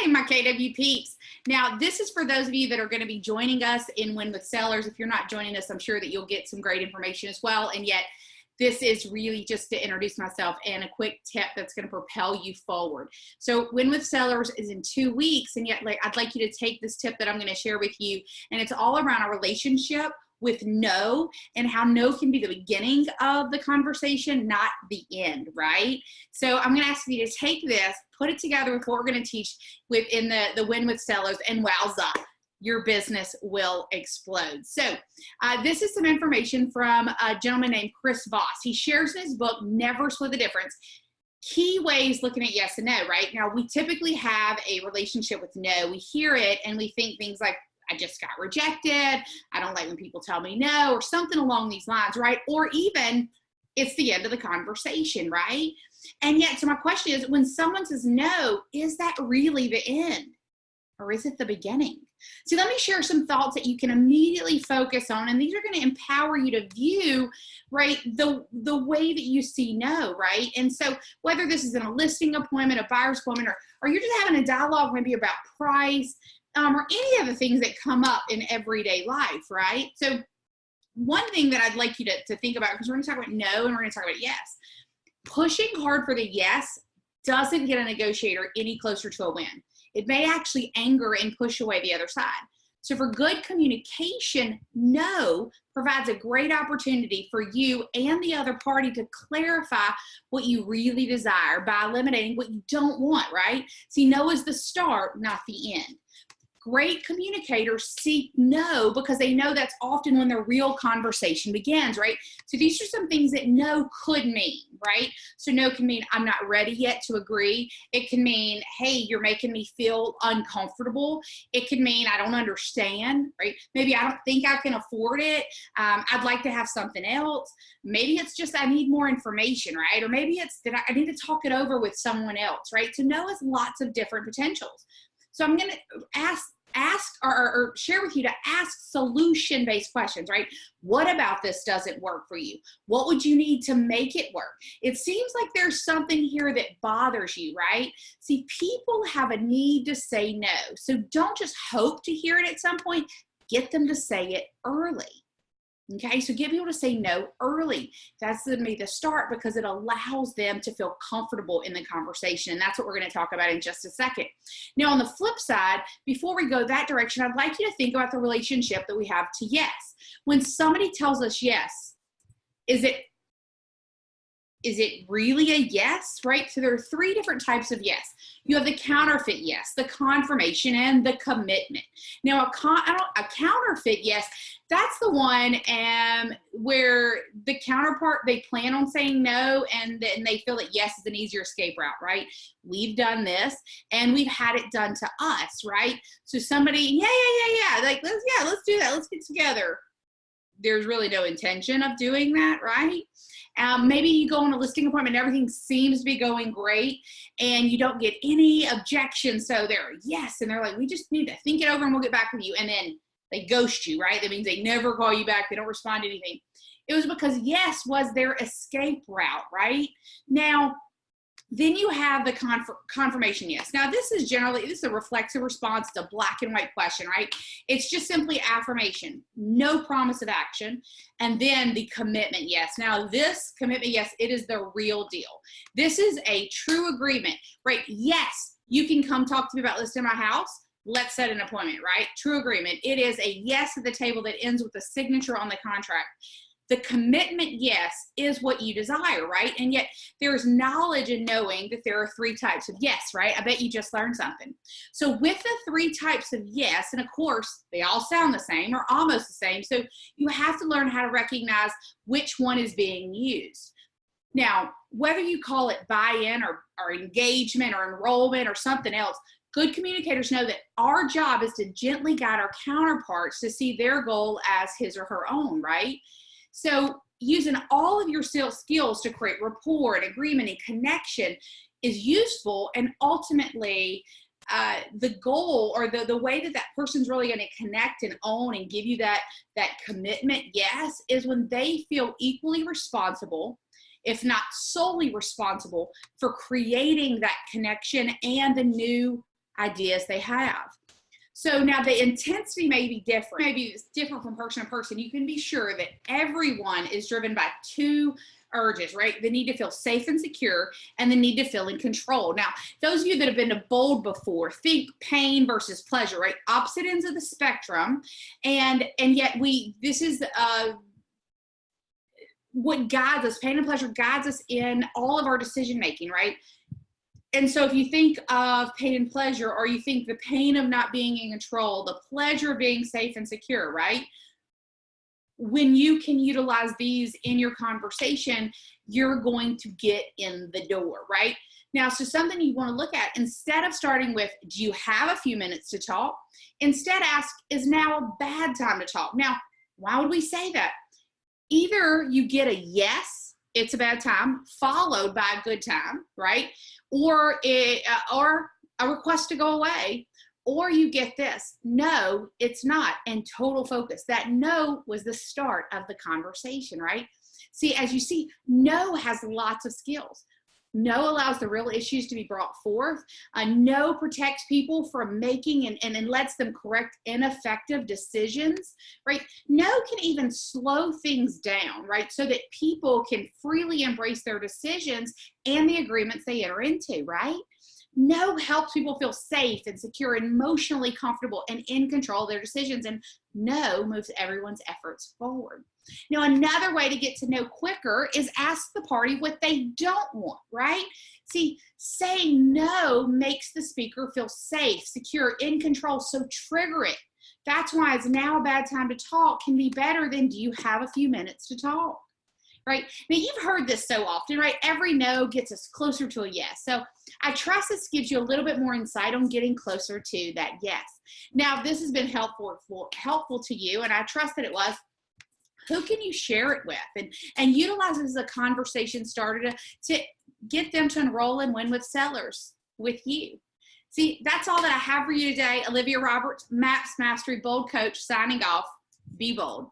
morning, my KW peeps. Now, this is for those of you that are going to be joining us in Win with Sellers. If you're not joining us, I'm sure that you'll get some great information as well. And yet, this is really just to introduce myself and a quick tip that's going to propel you forward. So Win with Sellers is in 2 weeks, and yet I'd like you to take this tip that I'm going to share with you, and it's all around a relationship with no, and how no can be the beginning of the conversation, not the end, right? So I'm going to ask you to take this, put it together with what we're going to teach within the Win with Sellers, and wowza, your business will explode. So this is some information from a gentleman named Chris Voss. He shares in his book, Never Split the Difference, key ways looking at yes and no, right? Now, we typically have a relationship with no. We hear it and we think things like, I just got rejected, I don't like when people tell me no, or something along these lines, right? Or even it's the end of the conversation, right? And yet, so my question is, when someone says no, is that really the end? Or is it the beginning? So let me share some thoughts that you can immediately focus on, and these are going to empower you to view, right, the way that you see no, right? And so whether this is in a listing appointment, a buyer's appointment, or you're just having a dialogue maybe about price, or any of the things that come up in everyday life, right? So one thing that I'd like you to think about, because we're going to talk about no and we're going to talk about yes. Pushing hard for the yes doesn't get a negotiator any closer to a win. It may actually anger and push away the other side. So for good communication, no provides a great opportunity for you and the other party to clarify what you really desire by eliminating what you don't want, right? See, no is the start, not the end. Great communicators seek no because they know that's often when the real conversation begins, right? So these are some things that no could mean, right? So no can mean I'm not ready yet to agree. It can mean, hey, you're making me feel uncomfortable. It can mean I don't understand, right? Maybe I don't think I can afford it. I'd like to have something else. Maybe it's just I need more information, right? Or maybe it's that I need to talk it over with someone else, right? So no has lots of different potentials. So I'm going to ask or share with you to ask solution-based questions, right? What about this doesn't work for you? What would you need to make it work? It seems like there's something here that bothers you, right? See, people have a need to say no. So don't just hope to hear it at some point. Get them to say it early. Okay, so get people to say no early. That's going to be the start because it allows them to feel comfortable in the conversation. And that's what we're going to talk about in just a second. Now, on the flip side, before we go that direction, I'd like you to think about the relationship that we have to yes. When somebody tells us yes, is it really a yes, right? So there are 3 different types of yes. You have the counterfeit yes, the confirmation, and the commitment. Now, a counterfeit yes, that's the one where the counterpart, they plan on saying no, and they feel that yes is an easier escape route, right? We've done this, and we've had it done to us, right? So somebody, yeah, like, let's do that. Let's get together. There's really no intention of doing that, right? Maybe you go on a listing appointment and everything seems to be going great and you don't get any objections. So they're yes, and they're like, we just need to think it over and we'll get back with you. And then they ghost you, right? That means they never call you back. They don't respond to anything. It was because yes was their escape route, right? Now, then you have the confirmation yes. Now, this is a reflexive response to a black and white question, right? It's just simply affirmation, no promise of action, and then the commitment yes. Now, this commitment yes, it is the real deal. This is a true agreement, right? Yes, you can come talk to me about listing my house. Let's set an appointment, right? True agreement. It is a yes at the table that ends with a signature on the contract. The commitment, yes, is what you desire, right? And yet there's knowledge in knowing that there are 3 types of yes, right? I bet you just learned something. So with the 3 types of yes, and of course, they all sound the same or almost the same. So you have to learn how to recognize which one is being used. Now, whether you call it buy-in or engagement or enrollment or something else, good communicators know that our job is to gently guide our counterparts to see their goal as his or her own, right? So using all of your sales skills to create rapport and agreement and connection is useful, and ultimately the goal or the way that person's really going to connect and own and give you that commitment yes is when they feel equally responsible, if not solely responsible, for creating that connection and the new ideas they have. So now the intensity may be different. Maybe it's different from person to person. You can be sure that everyone is driven by two urges, right? The need to feel safe and secure and the need to feel in control. Now, those of you that have been to Bold before, think pain versus pleasure, right? Opposite ends of the spectrum. And yet this is what guides us. Pain and pleasure guides us in all of our decision making, right? And so if you think of pain and pleasure, or you think the pain of not being in control, the pleasure of being safe and secure, right? When you can utilize these in your conversation, you're going to get in the door, right? Now, so something you want to look at, instead of starting with, do you have a few minutes to talk? Instead ask, is now a bad time to talk? Now, why would we say that? Either you get a yes, it's a bad time, followed by a good time, right? Or a request to go away, or you get this, no, it's not, and total focus. That no was the start of the conversation, right? See, as you see, no has lots of skills. No allows the real issues to be brought forth. No protects people from making and lets them correct ineffective decisions, right? No can even slow things down, right? So that people can freely embrace their decisions and the agreements they enter into, right? No helps people feel safe and secure, emotionally comfortable, and in control of their decisions. And no moves everyone's efforts forward. Now, another way to get to know quicker is ask the party what they don't want, right? See, saying no makes the speaker feel safe, secure, in control, so trigger it. That's why it's now a bad time to talk can be better than, do you have a few minutes to talk? Right? Now, you've heard this so often, right? Every no gets us closer to a yes. So I trust this gives you a little bit more insight on getting closer to that yes. Now, if this has been helpful to you, and I trust that it was, who can you share it with? And utilize it as a conversation starter to get them to enroll in Win with Sellers with you. See, that's all that I have for you today. Olivia Roberts, MAPS Mastery Bold Coach, signing off. Be bold.